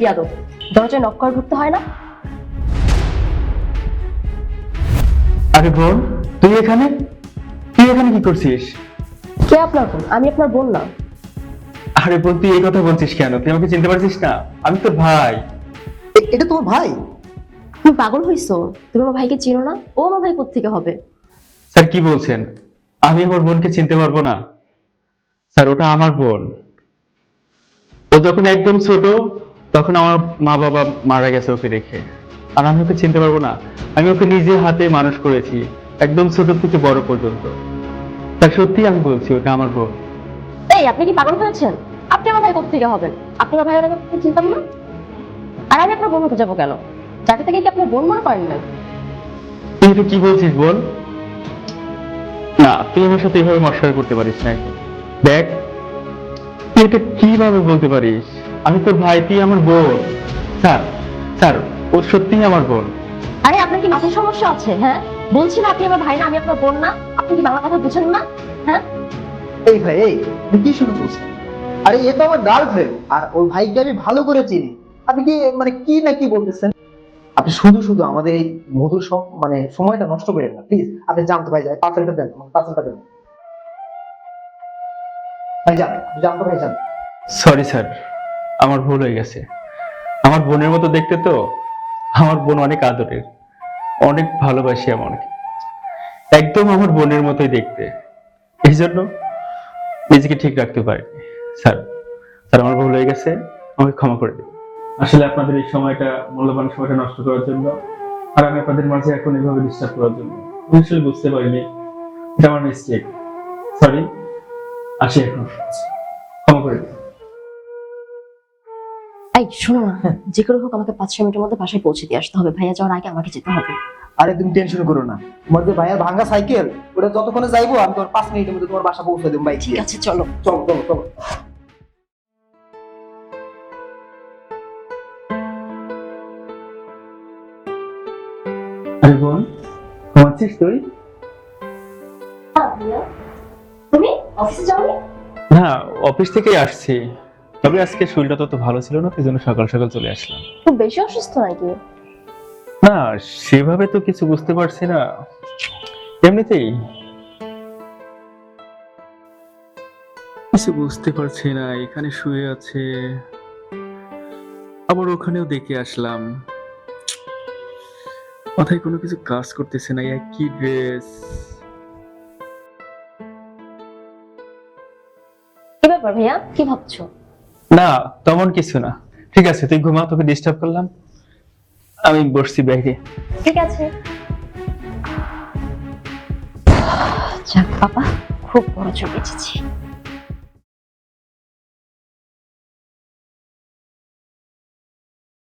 বিয়াদব, দরজায় নক করে ঢুকতে হয় না? আরে বোন, তুই এখানে কি করছিস? কে আপনার বোন? আমি আপনার বোন না। আরে বোন, তুই এই কথা বলছিস কেন? তুই আমাকে চিনতে পারছিস না? আমি তোর ভাই। এটা তোমার ভাই? তুমি পাগল হইছো? তুমি আমার ভাইকে চিনো না? ও আমার ভাই কোত্থেকে হবে? স্যার কি বলছেন? আমি আমার বোনকে চিনতে পারবো না? স্যার ওটা আমার বোন। ও যখন একদম ছোট তখন আমার মা বাবা মারা গেছে ওকে রেখে। আর আমি ওকে চিনতে পারবো না? আমি ওকে নিজে হাতে মানুষ করেছি, একদম ছোট থেকে বড় পর্যন্ত। স্যার সত্যি আমি বলছি, ওটা আমার বোন। এই, আপনি কি পাগল হয়েছেন? আপনি আমার ভাই কোত্থেকে হবেন? আপনি আমার ভাইয়ের আগে চিনতাম না। আর আমি আপনার বোন হতে যাবো কেন? যাকে থেকে কি আপনার বোন মনে করেন না? তুই এটা কি বলছিস বোন? না, তুই আমার সাথে এভাবে মশকরা করতে পারিস না। দেখ, তুই এটা কিভাবে বলতে পারিস? আমি তোর ভাই, তুই আমার বোন। স্যার স্যার ও সত্যিই আমার বোন। আরে আপনার কি মাথায় সমস্যা আছে? হ্যাঁ, বলছি না আপনি আমার ভাই না, আমি আপনার বোন না? আপনি কি বাংলা কথা বুঝেন না? হ্যাঁ, এই ভাই, এই আপনি কি শুরু করছেন? আরে এ তো আমার গার্লফ্রেন্ড, আর ওর ভাইকে আমি ভালো করে চিনি। আপনি কি মানে কি না কি বলতেছেন? আপনি শুধু শুধু আমাদের এই মধুর মানে সময়টা নষ্ট করেন না প্লিজ। আপনি জানতো ভাই, যায় পার্সেলটা দেন, পার্সেলটা দেন ভাই, যান জানতো ভাই, যান। সরি স্যার, আমার ভুল হয়ে গেছে। আমার বোনের মতো দেখতে তো। আমার বোন অনেক আদরের, অনেক ভালোবাসি আমাকে, একদম আমার বোনের মতোই দেখতে। এই জন্য নিজেকে ঠিক রাখতে পারিনি। স্যার স্যার আমার ভুল হয়ে গেছে, আমাকে ক্ষমা করে দিন। আসলে আপনাদের এই সময়টা, মূল্যবান সময়টা নষ্ট করার জন্য, আর আমি আপনাদের মাঝে এখন এইভাবে ডিস্টার্ব করার জন্য আমি আসলে বুঝতে পারিনি। এটা আমার মিস্টেক। সরি, আসি এখন, ক্ষমা করে দিন। এই শোনো না, যে করে হোক আমাকে 5-6 মিনিটের মধ্যে বাসায় পৌঁছে দিয়ে আসতে হবে। ভাইয়া যাওয়ার আগে আমাকে যেতে হবে। আরে তুমি টেনশন করো না, তোমার যে ভাইয়ের ভাঙা সাইকেল, ওটা যতক্ষণে যাইবো আমি তোমার 5 মিনিটের মধ্যে তোমার বাসা পৌঁছে দেবো ভাই। ঠিক আছে, চলো। চলো চলো চলো। আরে বোন, ঘুমাচ্ছিস তুই? তুমি অফিসে যাওনি? না, অফিস থেকেই আসছি। তবে আজকে শরীরটা তত ভালো ছিল না, সেই জন্য সকাল সকাল চলে আসলাম। খুব বেশি অসুস্থ নাকি? না, সেভাবে তো কিছু বুঝতে পারছি না, এমনিতেই কিছু বুঝতে পারছি না। এখানে শুয়ে আছে, আবার ওখানেও দেখে আসলাম। মাথায় কোনো কিছু কাজ করতেছে না, একই ড্রেস। কি ব্যাপার ভাইয়া, কি ভাবছো? না, তেমন কিছু না। ঠিক আছে, তুই ঘুমা, তোকে ডিস্টার্ব করলাম। আমি বসছি ব্যাগে। ঠিক আছে। যাক বাবা, খুব বড় চোখ বেঁচেছি।